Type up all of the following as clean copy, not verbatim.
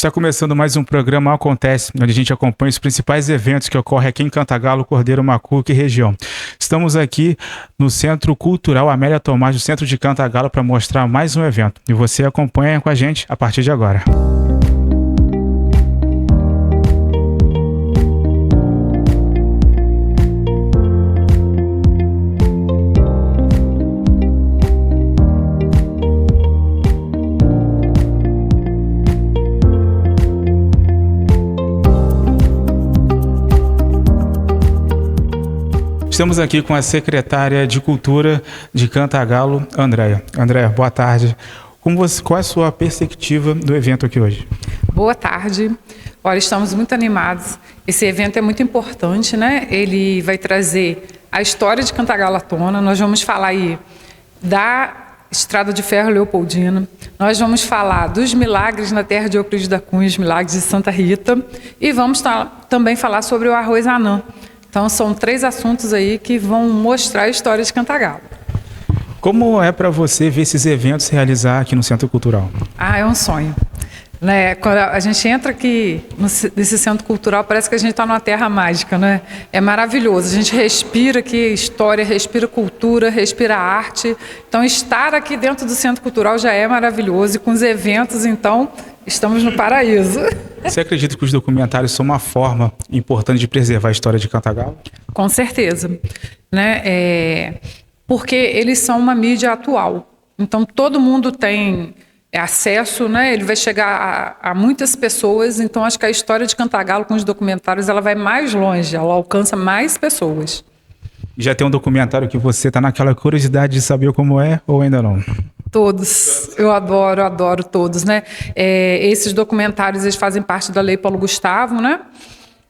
Está começando mais um programa Acontece, onde a gente acompanha os principais eventos que ocorrem aqui em Cantagalo, Cordeiro, Macuco e região. Estamos aqui no Centro Cultural Amélia Tomás, do centro de Cantagalo, para mostrar mais um evento. E você acompanha com a gente a partir de agora. Estamos aqui com a secretária de Cultura de Cantagalo, Andréia. Andréia, boa tarde. Qual é a sua perspectiva do evento aqui hoje? Boa tarde. Olha, estamos muito animados. Esse evento é muito importante, né? Ele vai trazer a história de Cantagalo à tona. Nós vamos falar aí da Estrada de Ferro Leopoldina. Nós vamos falar dos milagres na terra de Euclides da Cunha, os milagres de Santa Rita. E vamos também falar sobre o arroz anã. Então, são 3 assuntos aí que vão mostrar a história de Cantagalo. Como é para você ver esses eventos realizar aqui no Centro Cultural? É um sonho. Né? Quando a gente entra aqui nesse Centro Cultural, parece que a gente está numa terra mágica, né? É maravilhoso. A gente respira aqui história, respira cultura, respira arte. Então, estar aqui dentro do Centro Cultural já é maravilhoso. E com os eventos, então, estamos no paraíso. Você acredita que os documentários são uma forma importante de preservar a história de Cantagalo? Com certeza, né? Porque eles são uma mídia atual. Então, todo mundo tem acesso, né? Ele vai chegar a muitas pessoas. Então, acho que a história de Cantagalo com os documentários ela vai mais longe, ela alcança mais pessoas. Já tem um documentário que você está naquela curiosidade de saber como é ou ainda não? Todos, eu adoro todos, né? Esses documentários, eles fazem parte da Lei Paulo Gustavo, né?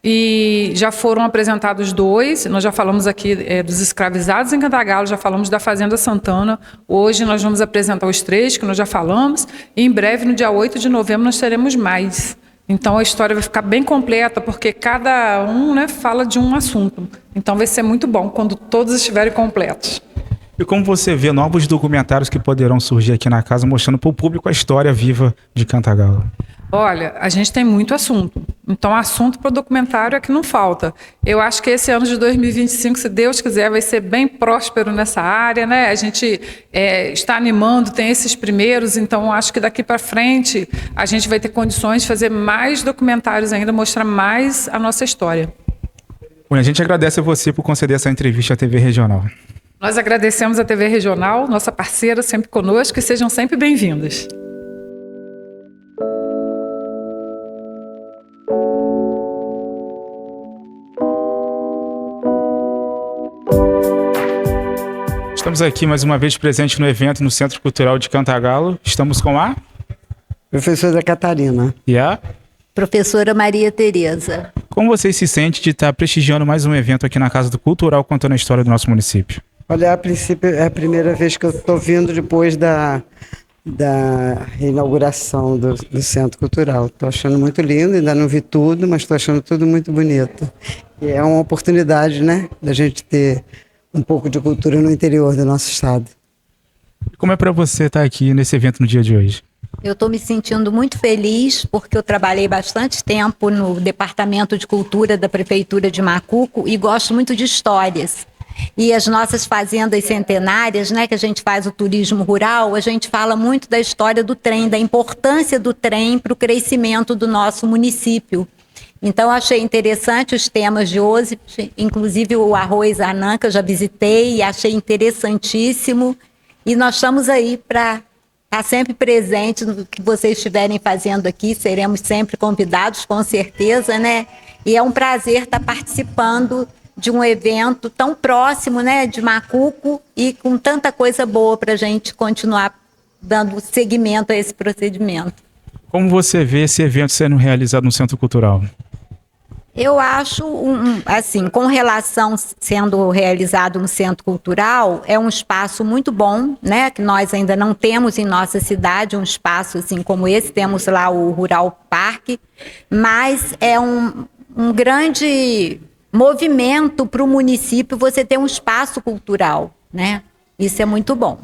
E já foram apresentados 2, nós já falamos aqui dos escravizados em Cantagalo, já falamos da Fazenda Santana, hoje nós vamos apresentar os 3, que nós já falamos, e em breve, no dia 8 de novembro, nós teremos mais. Então, a história vai ficar bem completa, porque cada um, né, fala de um assunto. Então, vai ser muito bom quando todos estiverem completos. E como você vê novos documentários que poderão surgir aqui na casa, mostrando para o público a história viva de Cantagalo? Olha, a gente tem muito assunto. Então, assunto para o documentário é que não falta. Eu acho que esse ano de 2025, se Deus quiser, vai ser bem próspero nessa área, né? A gente está animando, tem esses primeiros, então acho que daqui para frente a gente vai ter condições de fazer mais documentários ainda, mostrar mais a nossa história. Bom, a gente agradece a você por conceder essa entrevista à TV Regional. Nós agradecemos a TV Regional, nossa parceira, sempre conosco, e sejam sempre bem-vindas. Estamos aqui mais uma vez presente no evento no Centro Cultural de Cantagalo. Estamos com a professora Catarina e a professora Maria Tereza. Como você se sente de estar prestigiando mais um evento aqui na Casa do Cultural, contando a história do nosso município? Olha, a princípio é a primeira vez que eu estou vindo depois da inauguração do Centro Cultural. Estou achando muito lindo, ainda não vi tudo, mas estou achando tudo muito bonito. E é uma oportunidade, né, da gente ter um pouco de cultura no interior do nosso estado. Como é para você estar aqui nesse evento no dia de hoje? Eu estou me sentindo muito feliz porque eu trabalhei bastante tempo no Departamento de Cultura da Prefeitura de Macuco e gosto muito de histórias. E as nossas fazendas centenárias, né, que a gente faz o turismo rural, a gente fala muito da história do trem, da importância do trem para o crescimento do nosso município. Então, achei interessante os temas de hoje, inclusive o arroz anã, que eu já visitei e achei interessantíssimo. E nós estamos aí para estar sempre presentes no que vocês estiverem fazendo aqui, seremos sempre convidados, com certeza, né? E é um prazer estar participando de um evento tão próximo, né, de Macuco e com tanta coisa boa para a gente continuar dando seguimento a esse procedimento. Como você vê esse evento sendo realizado no Centro Cultural? Eu acho, assim, com relação sendo realizado no Centro Cultural, é um espaço muito bom, né, que nós ainda não temos em nossa cidade, um espaço assim como esse, temos lá o Rural Park, mas é um grande movimento para o município você ter um espaço cultural, né? Isso é muito bom.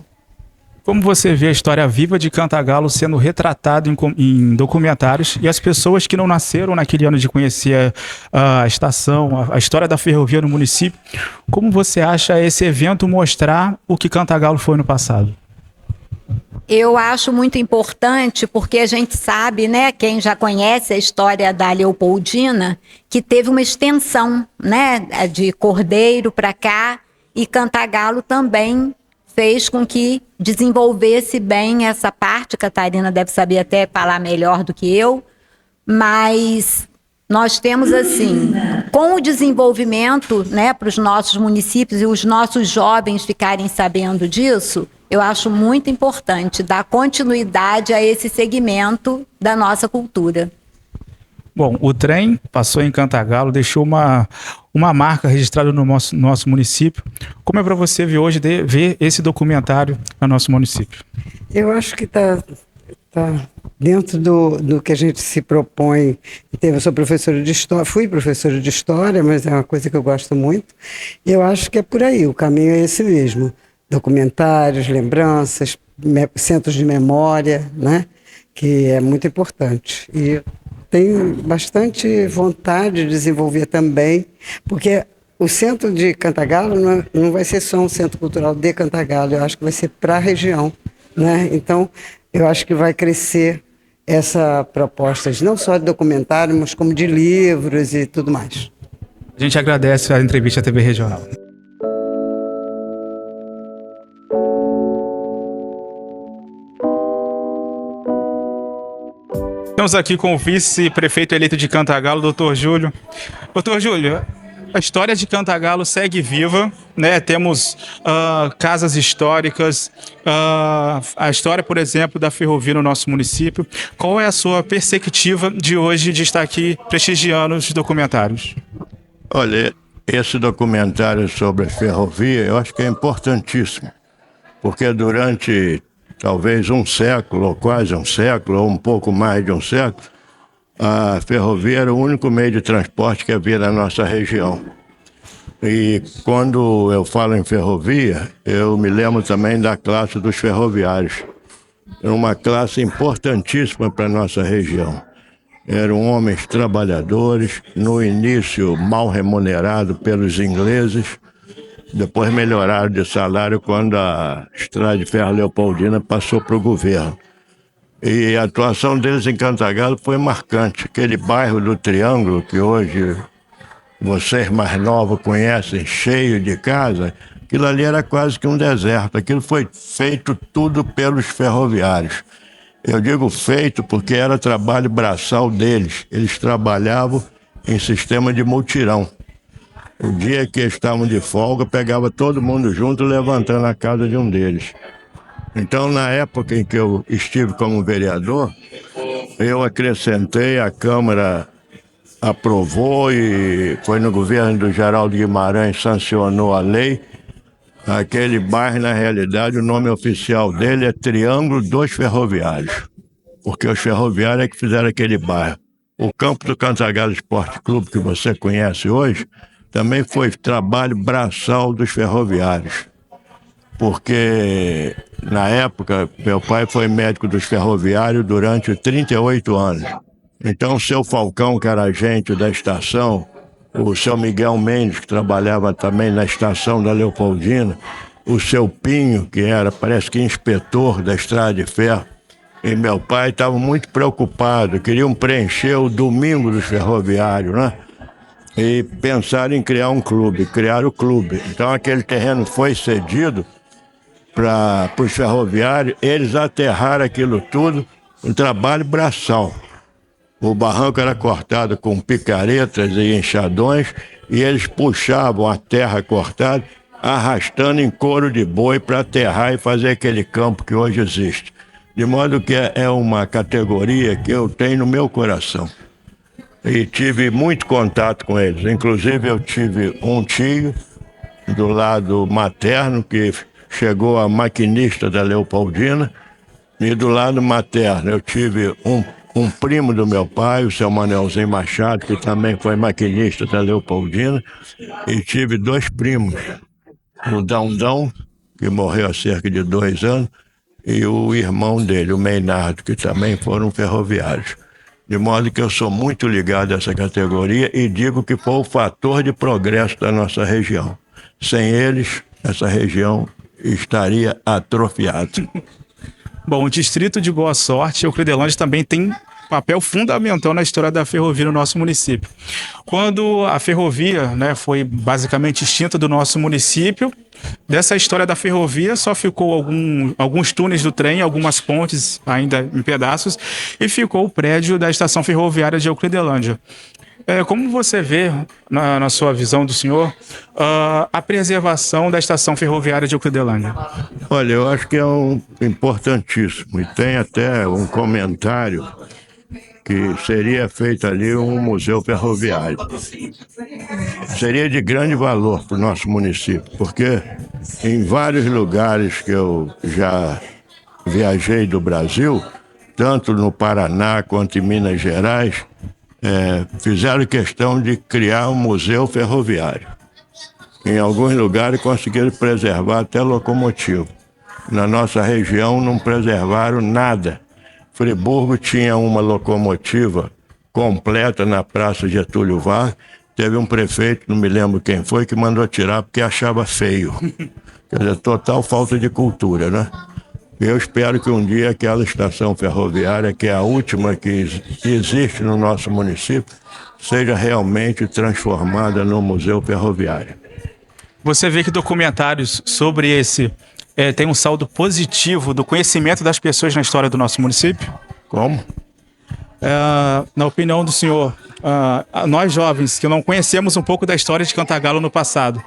Como você vê a história viva de Cantagalo sendo retratada em documentários e as pessoas que não nasceram naquele ano de conhecer a estação, a história da ferrovia no município, como você acha esse evento mostrar o que Cantagalo foi no passado? Eu acho muito importante porque a gente sabe, né, quem já conhece a história da Leopoldina, que teve uma extensão, né, de Cordeiro para cá, e Cantagalo também fez com que desenvolvesse bem essa parte. Catarina deve saber até falar melhor do que eu, mas nós temos assim, com o desenvolvimento, né, para os nossos municípios e os nossos jovens ficarem sabendo disso, eu acho muito importante dar continuidade a esse segmento da nossa cultura. Bom, o trem passou em Cantagalo, deixou uma marca registrada no nosso município. Como é para você ver hoje ver esse documentário no nosso município? Eu acho que está dentro do que a gente se propõe. Eu sou professora de história, fui professora de história, mas é uma coisa que eu gosto muito. E eu acho que é por aí, o caminho é esse mesmo. Documentários, lembranças, centros de memória, né? Que é muito importante. E tenho bastante vontade de desenvolver também, porque o centro de Cantagalo não vai ser só um centro cultural de Cantagalo, eu acho que vai ser para a região, né? Então, eu acho que vai crescer essa proposta, não só de documentário, mas como de livros e tudo mais. A gente agradece a entrevista à TV Regional. Estamos aqui com o vice-prefeito eleito de Cantagalo, Dr. Júlio. Dr. Júlio, a história de Cantagalo segue viva, né? Temos casas históricas, a história, por exemplo, da ferrovia no nosso município. Qual é a sua perspectiva de hoje de estar aqui prestigiando os documentários? Olha, esse documentário sobre a ferrovia eu acho que é importantíssimo, porque durante talvez um século, ou quase um século, ou um pouco mais de um século, a ferrovia era o único meio de transporte que havia na nossa região. E quando eu falo em ferrovia, eu me lembro também da classe dos ferroviários. Era uma classe importantíssima para a nossa região. Eram homens trabalhadores, no início mal remunerados pelos ingleses, depois melhoraram de salário quando a Estrada de Ferro Leopoldina passou para o governo. E a atuação deles em Cantagalo foi marcante. Aquele bairro do Triângulo, que hoje vocês mais novos conhecem, cheio de casa, aquilo ali era quase que um deserto. Aquilo foi feito tudo pelos ferroviários. Eu digo feito porque era trabalho braçal deles. Eles trabalhavam em sistema de mutirão. O dia que eles estavam de folga, pegava todo mundo junto, levantando a casa de um deles. Então, na época em que eu estive como vereador, eu acrescentei, a Câmara aprovou e foi no governo do Geraldo Guimarães, sancionou a lei. Aquele bairro, na realidade, o nome oficial dele é Triângulo dos Ferroviários, porque os ferroviários é que fizeram aquele bairro. O campo do Cantagalo Esporte Clube, que você conhece hoje, também foi trabalho braçal dos ferroviários, porque na época meu pai foi médico dos ferroviários durante 38 anos. Então o seu Falcão, que era agente da estação, o seu Miguel Mendes, que trabalhava também na estação da Leopoldina, o seu Pinho, que era, parece que inspetor da Estrada de Ferro, e meu pai estava muito preocupado, queriam preencher o domingo dos ferroviários, né? E pensaram em criar um clube, criaram o clube. Então aquele terreno foi cedido para os ferroviários, eles aterraram aquilo tudo, um trabalho braçal. O barranco era cortado com picaretas e enxadões e eles puxavam a terra cortada, arrastando em couro de boi para aterrar e fazer aquele campo que hoje existe. De modo que é uma categoria que eu tenho no meu coração. E tive muito contato com eles. Inclusive eu tive um tio do lado materno que chegou a maquinista da Leopoldina, e do lado materno eu tive um primo do meu pai, o seu Manelzinho Machado, que também foi maquinista da Leopoldina, e tive dois primos, o Dão, que morreu há cerca de 2 anos, e o irmão dele, o Meinardo, que também foram ferroviários. De modo que eu sou muito ligado a essa categoria e digo que foi o fator de progresso da nossa região. Sem eles, essa região estaria atrofiada. Bom, o distrito de Boa Sorte, Euclidelândia, também tem papel fundamental na história da ferrovia no nosso município. Quando a ferrovia, né, foi basicamente extinta do nosso município, dessa história da ferrovia só ficou alguns túneis do trem, algumas pontes ainda em pedaços, e ficou o prédio da estação ferroviária de Euclidelândia. Como você vê, na sua visão do senhor, a preservação da estação ferroviária de Euclidelândia? Olha, eu acho que é importantíssimo, e tem até um comentário que seria feito ali um museu ferroviário. Seria de grande valor para o nosso município, porque em vários lugares que eu já viajei do Brasil, tanto no Paraná quanto em Minas Gerais, fizeram questão de criar um museu ferroviário. Em alguns lugares conseguiram preservar até locomotiva. Na nossa região não preservaram nada. Friburgo tinha uma locomotiva completa na Praça Getúlio Vargas. Teve um prefeito, não me lembro quem foi, que mandou tirar porque achava feio. Quer dizer, total falta de cultura, né? Eu espero que um dia aquela estação ferroviária, que é a última que existe no nosso município, seja realmente transformada no museu ferroviário. Você vê que documentários sobre esse tem um saldo positivo do conhecimento das pessoas na história do nosso município? Como? Na opinião do senhor, nós jovens que não conhecemos um pouco da história de Cantagalo no passado,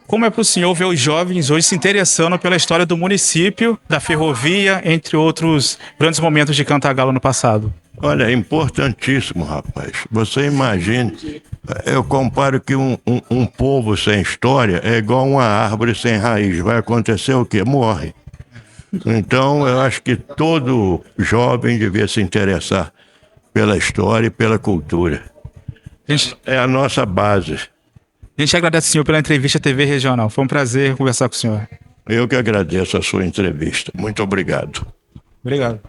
como é para o senhor ver os jovens hoje se interessando pela história do município, da ferrovia, entre outros grandes momentos de Cantagalo no passado? Olha, é importantíssimo, rapaz. Você imagine, eu comparo que um povo sem história é igual uma árvore sem raiz. Vai acontecer o quê? Morre. Então, eu acho que todo jovem devia se interessar pela história e pela cultura. É a nossa base. A gente agradece, senhor, pela entrevista à TV Regional. Foi um prazer conversar com o senhor. Eu que agradeço a sua entrevista. Muito obrigado. Obrigado.